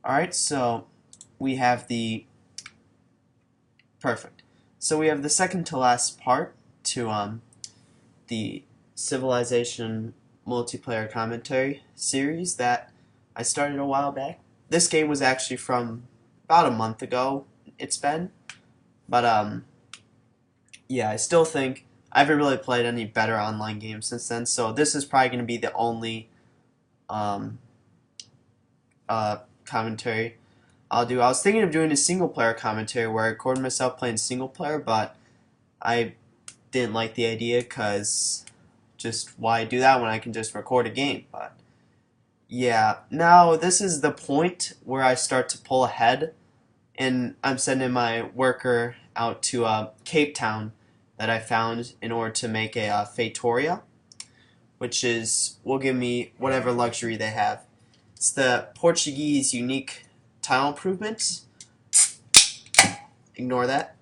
Alright, so we have the perfect. So we have the second to last part to the Civilization multiplayer commentary series that I started a while back. This game was actually from about a month ago. It's been, but yeah, I still think I haven't really played any better online games since then. So this is probably going to be the only um, commentary I'll do. I was thinking of doing a single player commentary where I recorded myself playing single player, but I didn't like the idea because just why do that when I can just record a game? But yeah, now this is the point where I start to pull ahead, and I'm sending my worker out to Cape Town that I found in order to make a Feitoria, which will give me whatever luxury they have. It's the Portuguese unique tile improvements. Ignore that.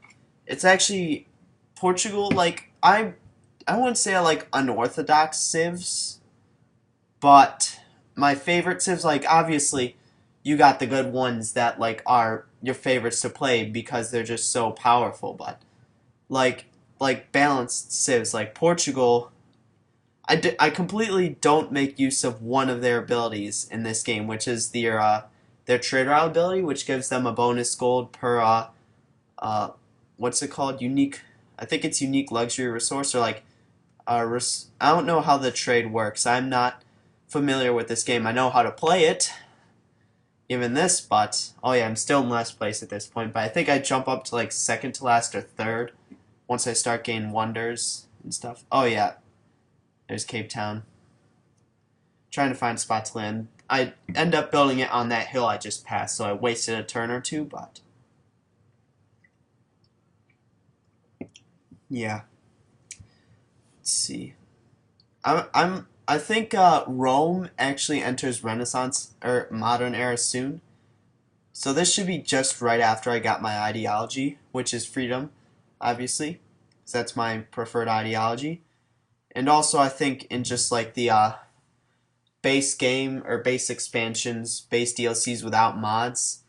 It's actually Portugal. Like I wouldn't say I like unorthodox civs, but my favorite civs, like obviously, you got the good ones that like are your favorites to play because they're just so powerful. But like balanced civs, like Portugal, I completely don't make use of one of their abilities in this game, which is their trade route ability, which gives them a bonus gold per uh, what's it called? Unique. I think it's unique luxury resource or like I don't know how the trade works. I'm not familiar with this game. I know how to play it, given this, but oh yeah, I'm still in last place at this point. But I think I jump up to like second to last or third once I start getting wonders and stuff. Oh yeah, there's Cape Town. Trying to find a spot to land. I end up building it on that hill I just passed, so I wasted a turn or two, but yeah. Let's see. I think Rome actually enters Renaissance or modern era soon. So this should be just right after I got my ideology, which is freedom, obviously. So that's my preferred ideology. And also I think in just like the base game or base expansions, base DLCs without mods,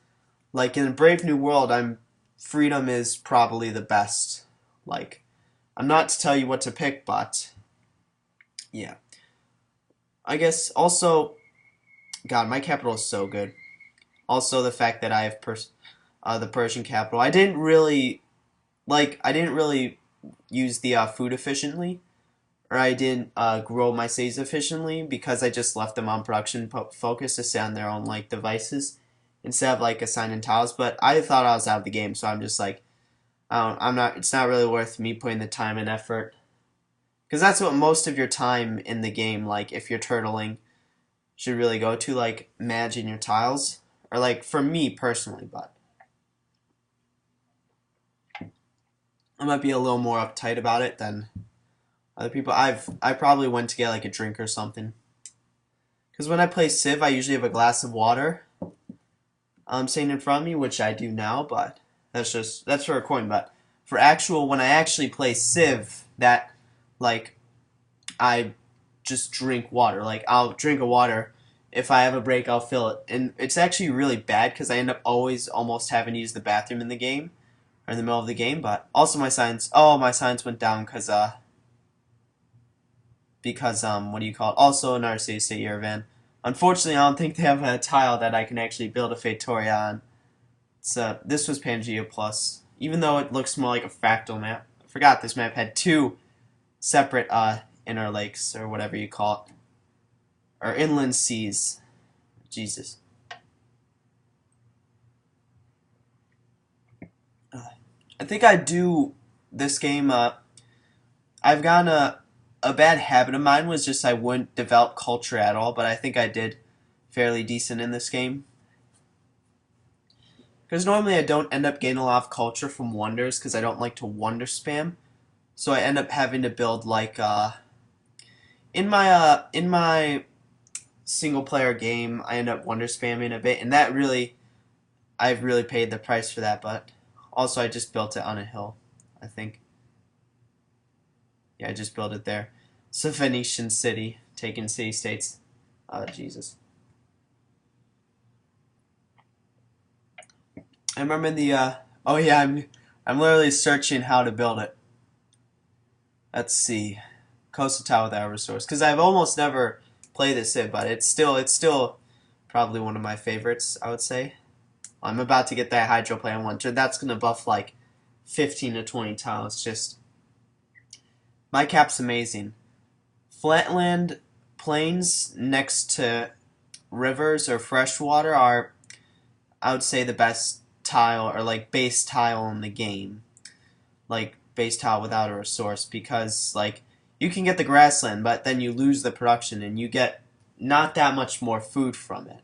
like in Brave New World, I'm freedom is probably the best. Like I'm not to tell you what to pick, but yeah. I guess also God, my capital is so good. Also, the fact that I have the Persian capital. I didn't really use the food efficiently, or I didn't grow my cities efficiently because I just left them on production focus to sit on their own like devices instead of like assigning tiles. But I thought I was out of the game, so I'm just like, I'm not. It's not really worth me putting the time and effort because that's what most of your time in the game, like if you're turtling, should really go to like managing your tiles, or like for me personally, but I might be a little more uptight about it than other people. I probably went to get like a drink or something. Because when I play Civ, I usually have a glass of water sitting in front of me, which I do now, but that's for recording. But for actual, when I actually play Civ, that like I just drink water. Like I'll drink a water. If I have a break, I'll fill it, and it's actually really bad because I end up always almost having to use the bathroom in the game or in the middle of the game. But also my science went down because what do you call it? Also another city state Yerevan. Unfortunately, I don't think they have a tile that I can actually build a Feitoria on. This was Pangea Plus, even though it looks more like a fractal map. I forgot this map had two separate inner lakes or whatever you call it, or inland seas. Jesus. I think I do this game. I've gotten a bad habit of mine was just I wouldn't develop culture at all, but I think I did fairly decent in this game. Because normally I don't end up getting a lot of culture from wonders because I don't like to wonder spam. So I end up having to build like in my single player game I end up wonder spamming a bit, and that really I've really paid the price for that. But also I just built it on a hill, I think. Yeah, I just built it there. It's a Venetian city, taking city states. Jesus. I remember the oh yeah, I'm literally searching how to build it. Let's see. Coastal Tower without resource. Because I've almost never played this Civ, but it's still probably one of my favorites, I would say. I'm about to get that Hydro Plant one. That's gonna buff like 15 to 20 tiles. Just my cap's amazing. Flatland plains next to rivers or freshwater are, I would say, the best tile or like base tile in the game. Like base tile without a resource, because like you can get the grassland, but then you lose the production and you get not that much more food from it.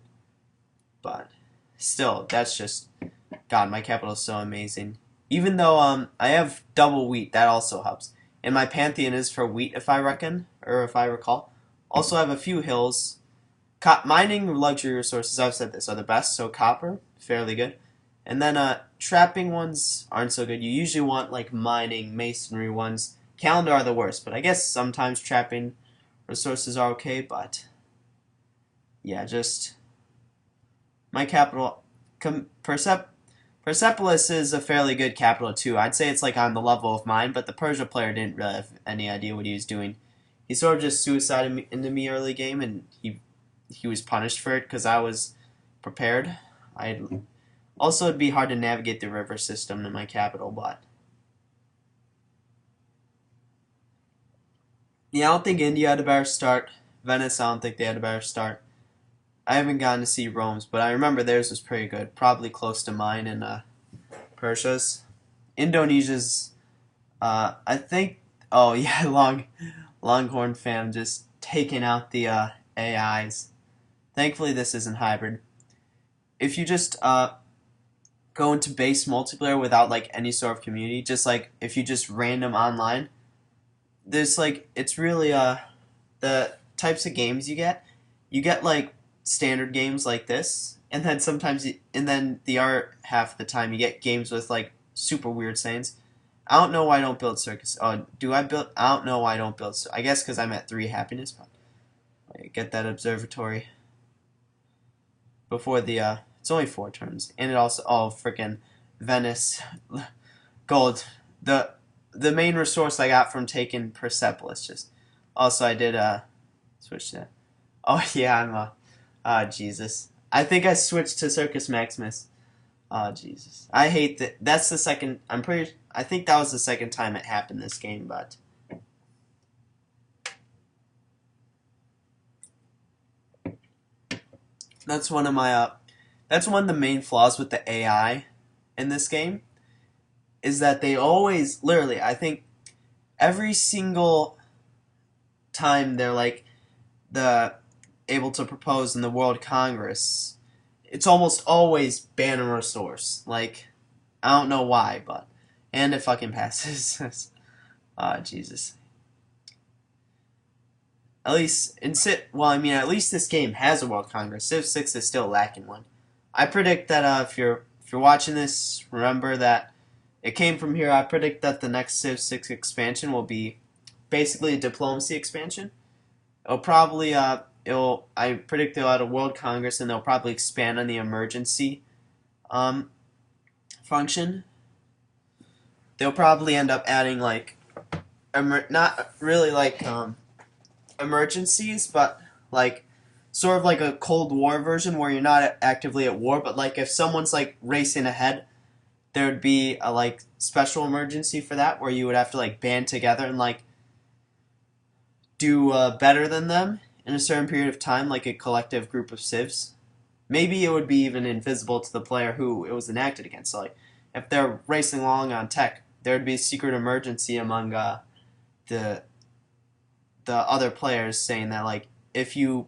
But still, that's just, God, my capital is so amazing. Even though I have double wheat, that also helps. And my pantheon is for wheat, if I reckon, or if I recall. Also, I have a few hills. Mining luxury resources, I've said this, are the best. So copper, fairly good. And then trapping ones aren't so good. You usually want like mining, masonry ones. Calendar are the worst, but I guess sometimes trapping resources are okay. But yeah, just my capital. Persepolis is a fairly good capital too. I'd say it's like on the level of mine, but the Persia player didn't really have any idea what he was doing. He sort of just suicided into me early game, and he was punished for it because I was prepared. I also it'd be hard to navigate the river system in my capital, but yeah, I don't think India had a better start. Venice, I don't think they had a better start. I haven't gotten to see Rome's, but I remember theirs was pretty good. Probably close to mine and Persia's. Indonesia's, I think. Oh yeah, Longhorn fam just taking out the AIs. Thankfully, this isn't hybrid. If you just go into base multiplayer without like any sort of community, just like if you just random online, there's like it's really the types of games you get like standard games like this, and then sometimes and then the art half the time you get games with like super weird sayings. I don't know why I don't build circus. Oh, do I build? I don't know why I don't build. I guess because I'm at 3 happiness. But I get that observatory before the it's only 4 turns, and it also freaking Venice gold. The main resource I got from taking Persepolis. Just also I did switch that. Oh yeah, I'm Jesus. I think I switched to Circus Maximus. Oh Jesus. I hate that. That's the second. I think that was the second time it happened this game, but that's one of my that's one of the main flaws with the AI in this game, is that they always literally, I think every single time they're like the able to propose in the World Congress, it's almost always ban a resource. Like, I don't know why, but and it fucking passes. Jesus. At least at least this game has a World Congress. Civ 6 is still lacking one. I predict that if you're watching this, remember that it came from here. I predict that the next Civ 6 expansion will be basically a diplomacy expansion. It'll probably I predict they'll have a World Congress, and they'll probably expand on the emergency function. They'll probably end up adding like not really like emergencies, but like sort of like a Cold War version where you're not actively at war, but like if someone's like racing ahead, there would be a like special emergency for that where you would have to like band together and like do better than them in a certain period of time, like a collective group of civs. Maybe it would be even invisible to the player who it was enacted against. So, like, if they're racing along on tech, there would be a secret emergency among the other players saying that, like, if you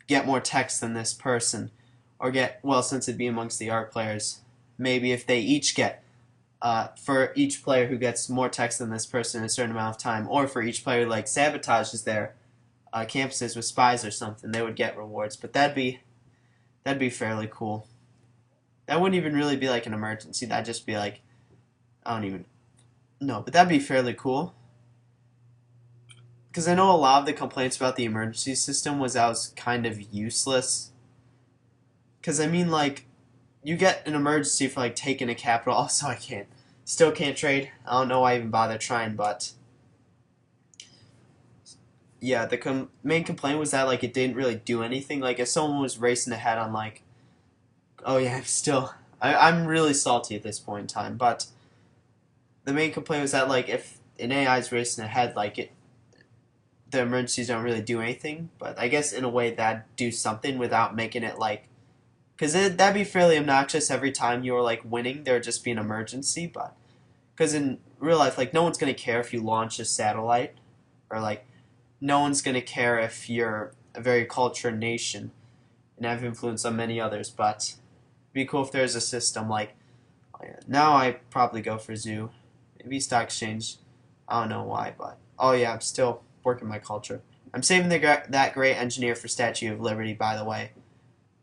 get more techs than this person, or since it'd be amongst the art players, maybe if they each get for each player who gets more text than this person in a certain amount of time, or for each player who like sabotages their campuses with spies or something, they would get rewards. But that'd be fairly cool. That wouldn't even really be like an emergency. That'd just be like, I don't even know, but that'd be fairly cool. Because I know a lot of the complaints about the emergency system was that it was kind of useless. Because I mean, like, you get an emergency for like taking a capital. Also, still can't trade. I don't know why I even bother trying, but yeah, the main complaint was that like it didn't really do anything. Like if someone was racing ahead on like, oh yeah, I'm really salty at this point in time. But the main complaint was that like if an AI is racing ahead, like the emergencies don't really do anything. But I guess in a way that do something without making it like, because that'd be fairly obnoxious every time you were like winning, there'd just be an emergency. But because in real life, like no one's gonna care if you launch a satellite, or like no one's gonna care if you're a very cultured nation and have influence on many others. But it'd be cool if there's a system like, oh yeah, now I probably go for zoo, maybe stock exchange. I don't know why, but oh yeah, I'm still working my culture. I'm saving that great engineer for Statue of Liberty, by the way.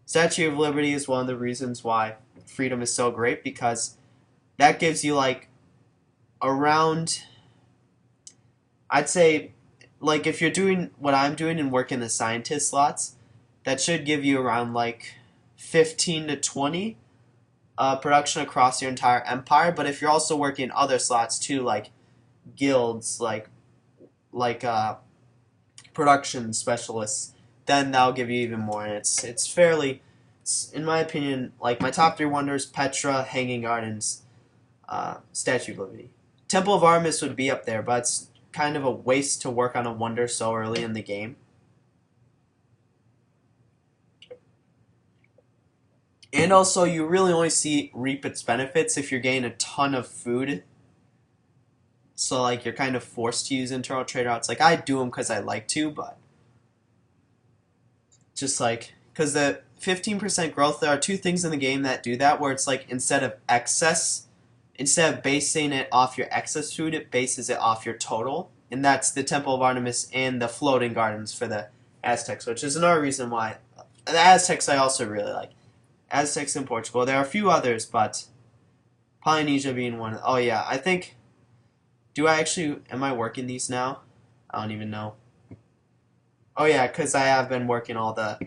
Statue of Liberty is one of the reasons why freedom is so great, because that gives you like around, I'd say, like if you're doing what I'm doing and working the scientist slots, that should give you around like 15 to 20 production across your entire empire. But if you're also working other slots too, like guilds, like production specialists, then that'll give you even more. And it's fairly, in my opinion, like my top three wonders: Petra, Hanging Gardens, Statue of Liberty. Temple of Artemis would be up there, but it's kind of a waste to work on a wonder so early in the game. And also, you really only reap its benefits if you're getting a ton of food. So, like, you're kind of forced to use internal trade routes. Like, I do them because I like to, but just like, because the 15% growth, there are two things in the game that do that, where it's like, instead of basing it off your excess food, it bases it off your total. And that's the Temple of Artemis and the Floating Gardens for the Aztecs, which is another reason why. The Aztecs I also really like. Aztecs in Portugal. There are a few others, but Polynesia being one. Oh yeah, I think. Am I working these now? I don't even know. Oh yeah, because I have been working all the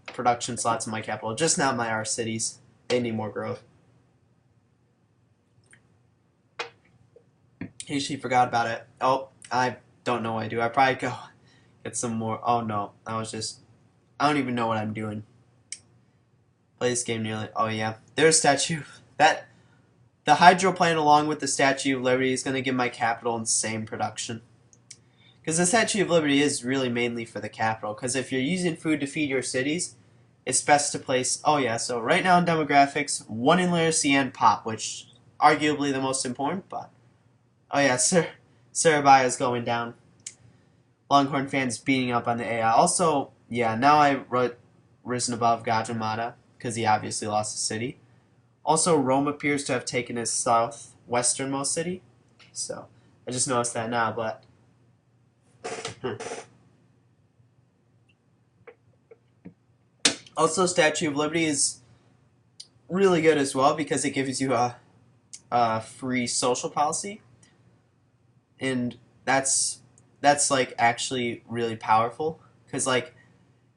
production slots in my capital, just not my R cities. They need more growth. She forgot about it. Oh, I don't know what I do. I probably go get some more. Oh no, I don't even know what I'm doing. Play this game nearly. Oh yeah, there's a statue. The hydro plant along with the Statue of Liberty is going to give my capital insane production. Because the Statue of Liberty is really mainly for the capital. Because if you're using food to feed your cities, it's best to place. Oh yeah, so right now in demographics, 1 in literacy and pop, which arguably the most important. But oh yeah, Surabaya is going down. Longhorn fans beating up on the AI. Also, yeah, now I risen above Gajah because he obviously lost the city. Also, Rome appears to have taken his southwesternmost city. So, I just noticed that now, but. Also, Statue of Liberty is really good as well because it gives you a free social policy. And that's like actually really powerful. Because, like,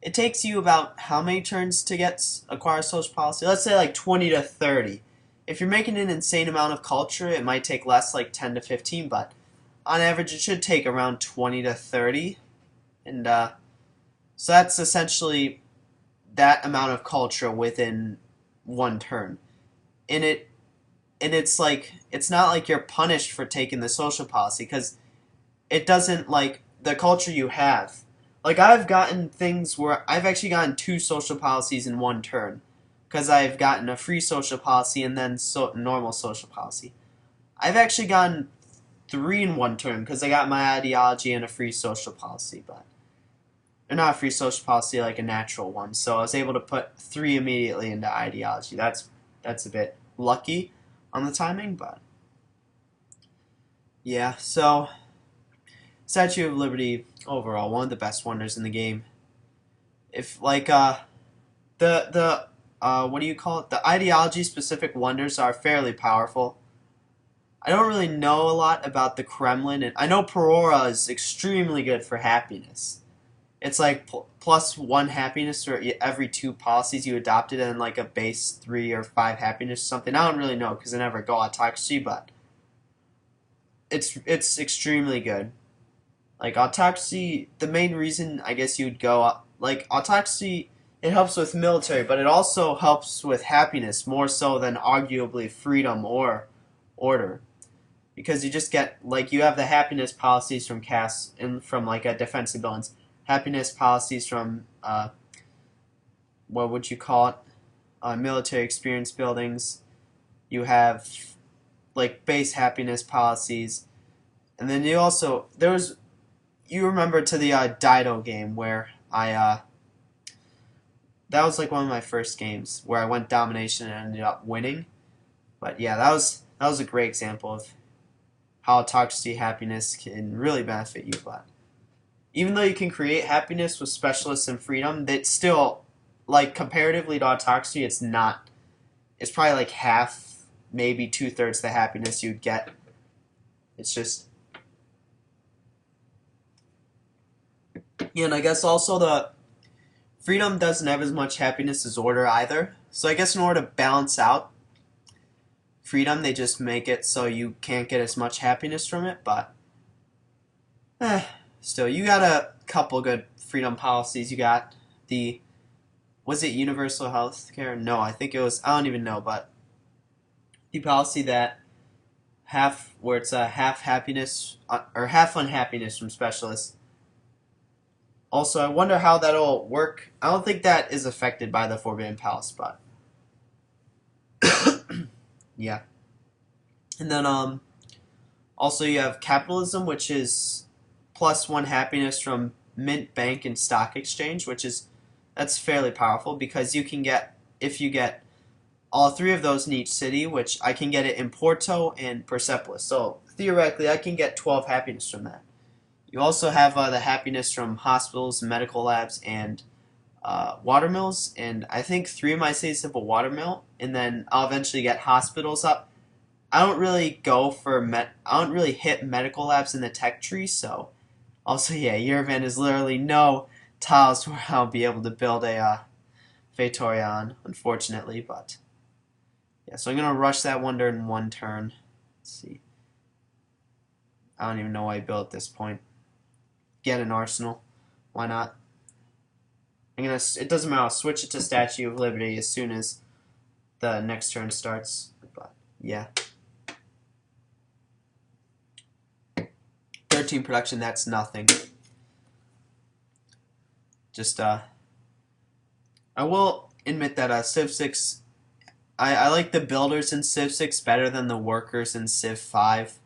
it takes you about how many turns to acquire social policy? Let's say like 20 to 30. If you're making an insane amount of culture, it might take less, like 10 to 15, but on average it should take around 20 to 30. And so that's essentially that amount of culture within one turn. And it's like, it's not like you're punished for taking the social policy, because it doesn't, like, the culture you have. Like, I've gotten things where I've actually gotten 2 social policies in one turn. Because I've gotten a free social policy and then normal social policy. I've actually gotten 3 in one turn because I got my ideology and a free social policy. But or not a free social policy, like a natural one. So I was able to put 3 immediately into ideology. That's a bit lucky on the timing, but yeah, so Statue of Liberty, overall, one of the best wonders in the game. If, like, what do you call it? The ideology-specific wonders are fairly powerful. I don't really know a lot about the Kremlin, and I know Perora is extremely good for happiness. it's like plus one happiness for every two policies you adopted, and like a base 3 or 5 happiness or something. I don't really know because I never go autocracy, but it's extremely good. Like autocracy, the main reason I guess you'd go like autocracy, it helps with military, but it also helps with happiness more so than arguably freedom or order, because you just get like you have the happiness policies from CAS and from like a defensive buildings, happiness policies from what would you call it, military experience buildings. You have like base happiness policies, and then you also there's you remember to the Dido game where I that was like one of my first games where I went domination and ended up winning. But yeah, that was a great example of how autocracy happiness can really benefit you. But even though you can create happiness with specialists and freedom, that still, like comparatively to autocracy, it's not. It's probably like half, maybe 2/3 the happiness you'd get. It's just, yeah, and I guess also the freedom doesn't have as much happiness as order either. So I guess in order to balance out freedom, they just make it so you can't get as much happiness from it. But still, you got a couple good freedom policies. You got the, was it universal health care? No, I think it was, I don't even know, but the policy that half, where it's a half happiness or half unhappiness from specialists. Also, I wonder how that'll work. I don't think that is affected by the Forbidden Palace, but yeah. And then also you have capitalism, which is plus one happiness from mint, bank, and stock exchange, which is, that's fairly powerful because you can get, if you get all three of those in each city, which I can get it in Porto and Persepolis. So theoretically, I can get 12 happiness from that. You also have the happiness from hospitals, medical labs, and water mills. And I think 3 of my cities have a water mill, and then I'll eventually get hospitals up. I don't really go for I don't really hit medical labs in the tech tree, so also yeah, Yerevan is literally no tiles where I'll be able to build a Feitoria on, unfortunately, but yeah, so I'm gonna rush that wonder in one turn. Let's see. I don't even know why I built at this point. Get an arsenal. Why not? I'm gonna. It doesn't matter. I'll switch it to Statue of Liberty as soon as the next turn starts. But yeah. 13 production. That's nothing. Just I will admit that Civ 6. I like the builders in Civ 6 better than the workers in Civ 5.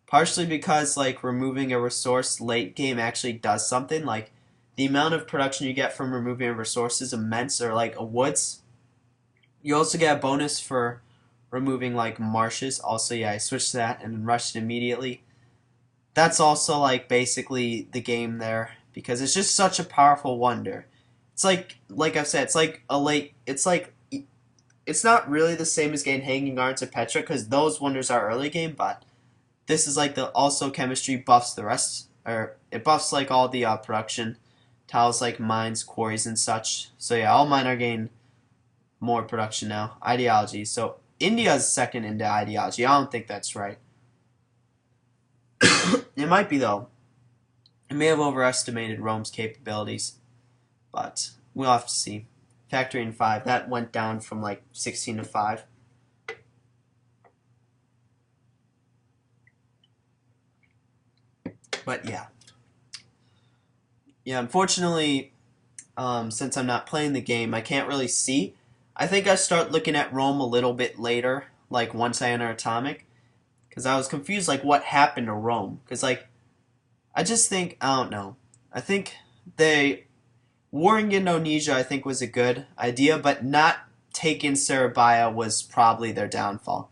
Partially because like removing a resource late game actually does something. Like the amount of production you get from removing a resource is immense, or like a woods. You also get a bonus for removing like marshes. Also, yeah, I switched to that and rushed it immediately. That's also like basically the game there because it's just such a powerful wonder. It's like I've said, it's like a late. It's not really the same as getting Hanging Gardens or Petra because those wonders are early game, but this is like the also chemistry buffs the rest, or it buffs like all the production tiles like mines, quarries, and such. So yeah, all mine are getting more production now. Ideology. So India's second into ideology. I don't think that's right. It might be though. It may have overestimated Rome's capabilities, but we'll have to see. Factory in 5, that went down from like 16 to 5. But yeah. Yeah, unfortunately, since I'm not playing the game, I can't really see. I think I start looking at Rome a little bit later, like once I enter Atomic, because I was confused, like what happened to Rome. Because like, I just think, I don't know. I think they, warring Indonesia I think was a good idea, but not taking Surabaya was probably their downfall.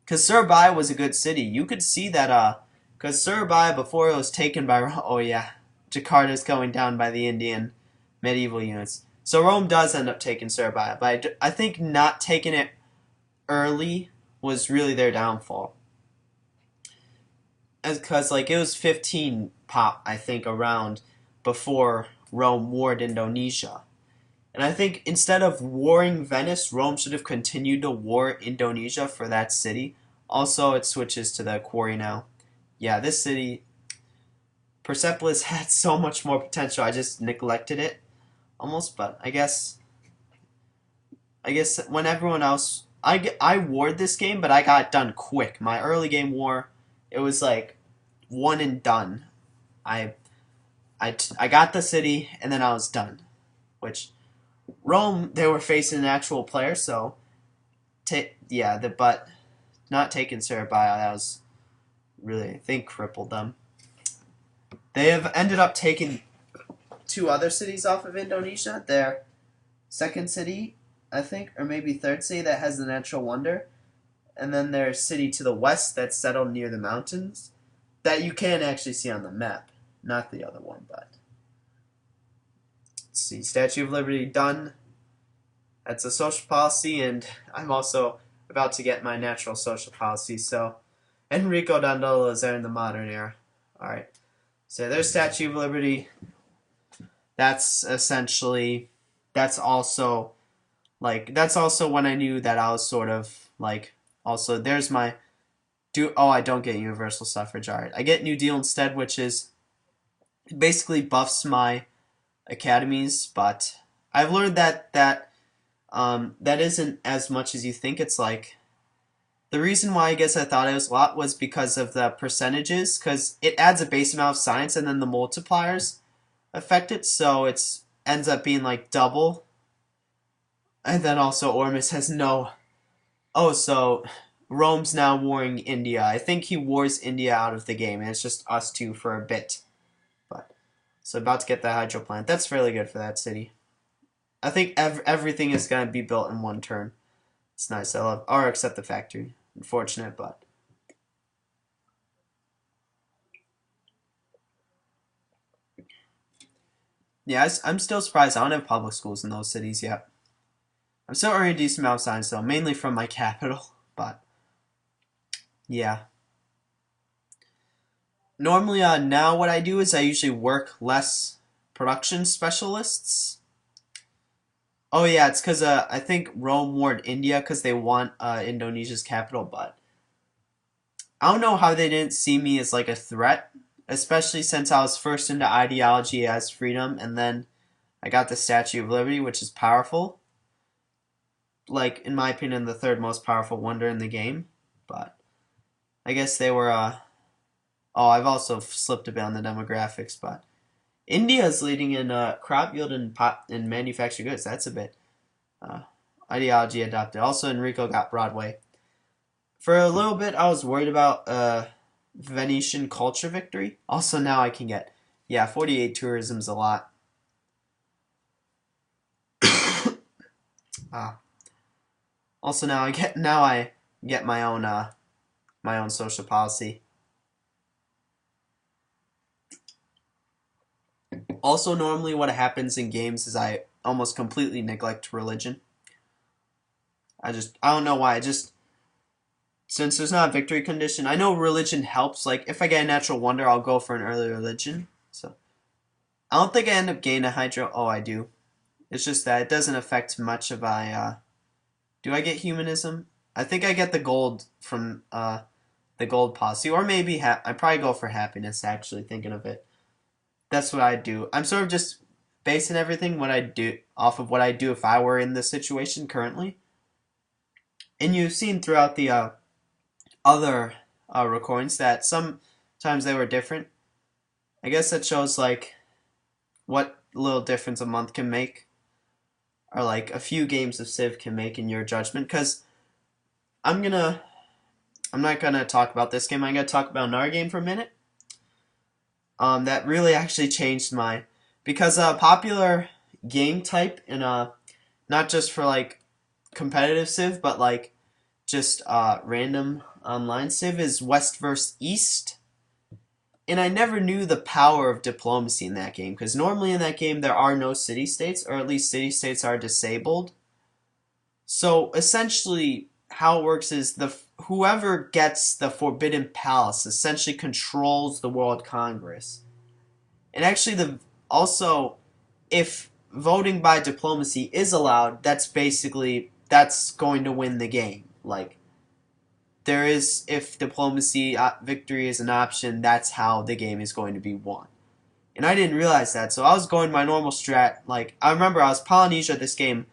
Because Surabaya was a good city. You could see that, because Surabaya, before it was taken by, oh yeah, Jakarta's going down by the Indian medieval units. So Rome does end up taking Surabaya, but I think not taking it early was really their downfall. Because like it was 15 pop, I think, around before Rome warred Indonesia. And I think instead of warring Venice, Rome should have continued to war Indonesia for that city. Also, it switches to the quarry now. Yeah, this city, Persepolis had so much more potential. I just neglected it almost, but I guess when everyone else, I warred this game, but I got done quick. My early game war, it was like one and done. I I got the city and then I was done. Which Rome, they were facing an actual player, so but not taking Surabaya, that was really, I think, crippled them. They have ended up taking two other cities off of Indonesia. Their second city, I think, or maybe third city that has the natural wonder, and then their city to the west that's settled near the mountains that you can actually see on the map, not the other one, but let's see, Statue of Liberty done. That's a social policy, and I'm also about to get my natural social policy, so Enrico Dandolo is there in the modern era. Alright, so there's Statue of Liberty. That's essentially, that's also when I knew that I was sort of like, also there's my I don't get universal suffrage. Alright, I get New Deal instead, which is basically buffs my academies, but I've learned that isn't as much as you think. It's like, the reason why I guess I thought it was a lot was because of the percentages, because it adds a base amount of science and then the multipliers affect it, so it ends up being like double. And then also Ormus has no... Oh, so Rome's now warring India. I think he wars India out of the game, and it's just us two for a bit. But so about to get the hydro plant. That's fairly good for that city. I think everything is going to be built in one turn. It's nice. I love... Or except the factory. Unfortunate, but... Yeah, I'm still surprised I don't have public schools in those cities yet. I'm still earning a decent amount of science, though, mainly from my capital, but... Yeah. Normally, now what I do is I usually work less production specialists. Oh yeah, it's because I think Rome warred India because they want Indonesia's capital, but I don't know how they didn't see me as like a threat, especially since I was first into ideology as freedom, and then I got the Statue of Liberty, which is powerful. Like, in my opinion, the third most powerful wonder in the game, but I guess they were, oh, I've also slipped a bit on the demographics, but India is leading in crop yield and manufactured goods. That's a bit ideology adopted. Also, Enrico got Broadway. For a little bit, I was worried about Venetian culture victory. Also, now I can get, yeah, 48 tourism's a lot. Also, now I get my own social policy. Also, normally what happens in games is I almost completely neglect religion. I don't know why. Since there's not a victory condition, I know religion helps. Like, if I get a natural wonder, I'll go for an early religion. So, I don't think I end up gaining a hydro. Oh, I do. It's just that it doesn't affect much of do I get humanism? I think I get the gold from the gold policy, or maybe I probably go for happiness, actually, thinking of it. That's what I do. I'm sort of just basing everything what I do off of what I do if I were in this situation currently. And you've seen throughout the other recordings that sometimes they were different. I guess that shows like what little difference a month can make, or like a few games of Civ can make in your judgment. Because I'm not gonna talk about this game. I'm gonna talk about another game for a minute. That really actually changed because popular game type in not just for like competitive Civ, but like just random online Civ is West versus East. And I never knew the power of diplomacy in that game, because normally in that game there are no city-states, or at least city-states are disabled. So essentially how it works is whoever gets the Forbidden Palace essentially controls the World Congress. And actually Also, if voting by diplomacy is allowed, that's going to win the game. Like there is, if diplomacy victory is an option, that's how the game is going to be won. And I didn't realize that, so I was going my normal strat. Like I remember I was Polynesia this game.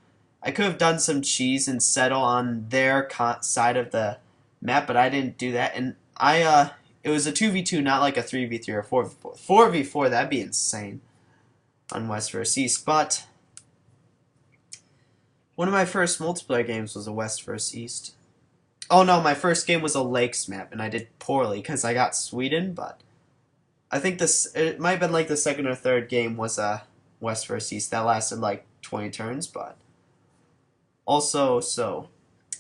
I could have done some cheese and settle on their side of the map, but I didn't do that. And it was a 2v2, not like a 3v3 or 4v4. 4v4, that'd be insane on West vs East. But one of my first multiplayer games was a West vs East. Oh no, my first game was a Lakes map, and I did poorly because I got Sweden. But I think it might have been like the second or third game was a West vs East that lasted like 20 turns. But also, so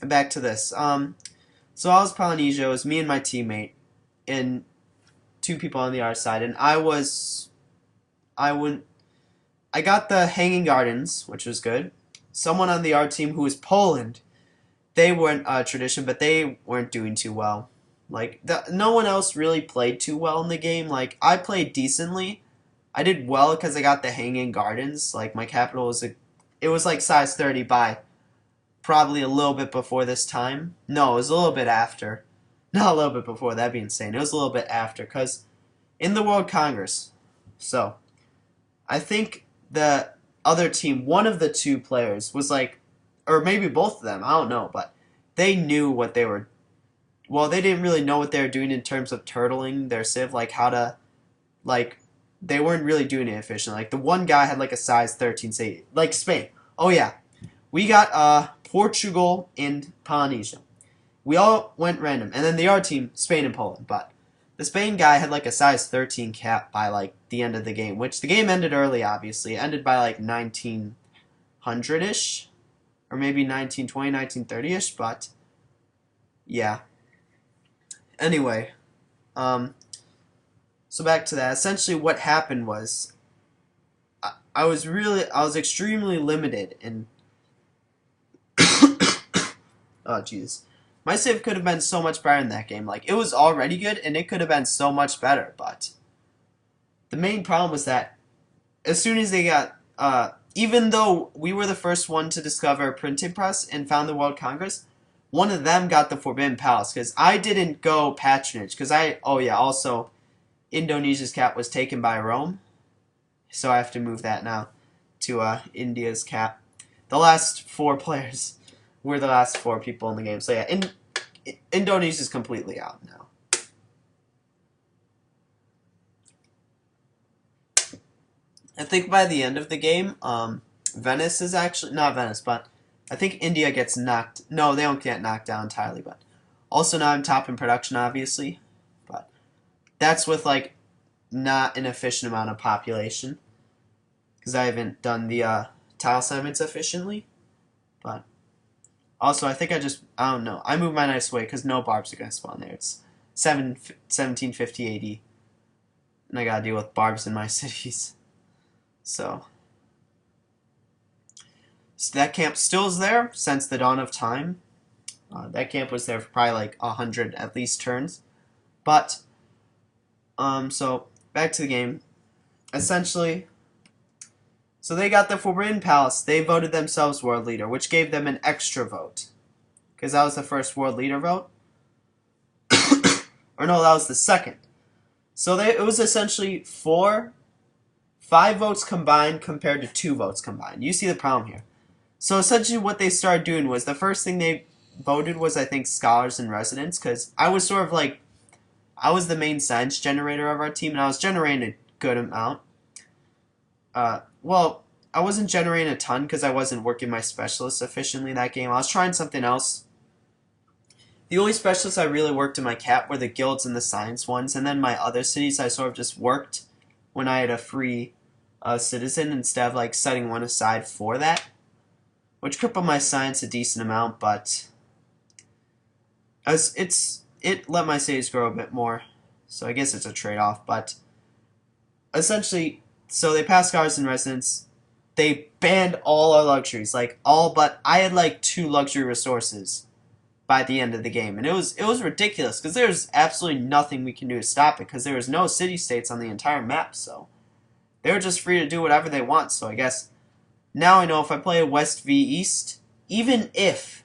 back to this. So I was Polynesia. It was me and my teammate, and two people on the other side, and I got the Hanging Gardens, which was good. Someone on the our team who was Poland, they weren't tradition, but they weren't doing too well. Like no one else really played too well in the game. Like I played decently. I did well because I got the Hanging Gardens. Like my capital it was like size 30 by probably a little bit before this time. No, it was a little bit after. Not a little bit before. That'd be insane. It was a little bit after because in the World Congress. So I think the other team, one of the two players was like, or maybe both of them, I don't know, but they knew what they were, well, they didn't really know what they were doing in terms of turtling their civ, like how to, like, they weren't really doing it efficiently. Like the one guy had like a size 13, say, like Spain. Oh yeah, we got Portugal and Polynesia. We all went random, and then the other team, Spain and Poland, but the Spain guy had like a size 13 cap by like the end of the game, which the game ended early, obviously. It ended by like 1900-ish, or maybe 1920, 1930-ish, but yeah. Anyway, so back to that. Essentially what happened was I was extremely limited in oh jeez. My civ could have been so much better in that game. Like, it was already good, and it could have been so much better, but the main problem was that as soon as they got, even though we were the first one to discover a printing press and found the World Congress, one of them got the Forbidden Palace, because I didn't go patronage, because oh yeah, also, Indonesia's cap was taken by Rome, so I have to move that now to India's cap. The last 4 players were the last 4 people in the game. So yeah, Indonesia's completely out now. I think by the end of the game, Venice is actually, not Venice, but I think India gets knocked, no, they don't get knocked down entirely, but also now I'm top in production, obviously, but that's with like not an efficient amount of population, because I haven't done the tile assignments efficiently, but also, I think I don't know. I moved my nice way because no barbs are going to spawn there. It's 1750 AD. And I got to deal with barbs in my cities. So that camp still is there since the dawn of time. That camp was there for probably like 100 at least turns. But, so back to the game. Essentially, so they got the Forbidden Palace. They voted themselves world leader, which gave them an extra vote. Because that was the first world leader vote. Or no, that was the second. So it was essentially 5 votes combined compared to 2 votes combined. You see the problem here. So essentially what they started doing was, the first thing they voted was, I think, scholars and residents. Because I was sort of like, I was the main science generator of our team, and I was generating a good amount. Well, I wasn't generating a ton because I wasn't working my specialists efficiently that game. I was trying something else. The only specialists I really worked in my cap were the guilds and the science ones, and then my other cities I sort of just worked when I had a free citizen instead of like setting one aside for that, which crippled my science a decent amount, but it let my cities grow a bit more, so I guess it's a trade-off. But essentially, so they passed scholars and residents. They banned all our luxuries, like all but I had like 2 luxury resources by the end of the game, and it was ridiculous because there's absolutely nothing we can do to stop it because there was no city states on the entire map. So they were just free to do whatever they want. So I guess now I know if I play a West v East, even if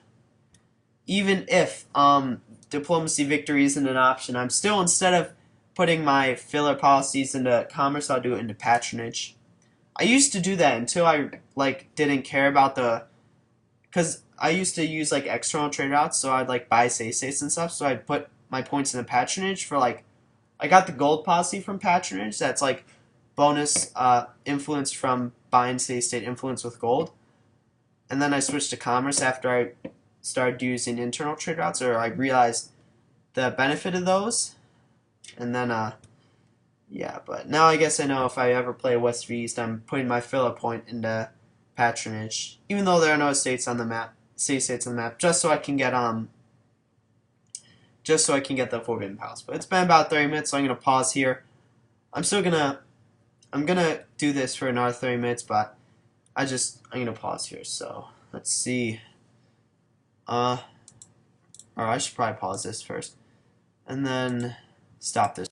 diplomacy victory isn't an option, I'm still, instead of putting my filler policies into commerce, I'll do it into patronage. I used to do that until I didn't care about because I used to use external trade routes, so I'd buy states and stuff. So I'd put my points into patronage for I got the gold policy from patronage. That's bonus influence from buying state influence with gold, and then I switched to commerce after I started using internal trade routes, or I realized the benefit of those, and then yeah. But now I guess I know if I ever play West v East, I'm putting my filler point into patronage, even though there are no states on the map, states on the map, just so I can get the Forbidden Palace. But it's been about 30 minutes, so I'm gonna pause here. I'm gonna do this for another 30 minutes, but I'm gonna pause here. So let's see. Or I should probably pause this first, and then stop this.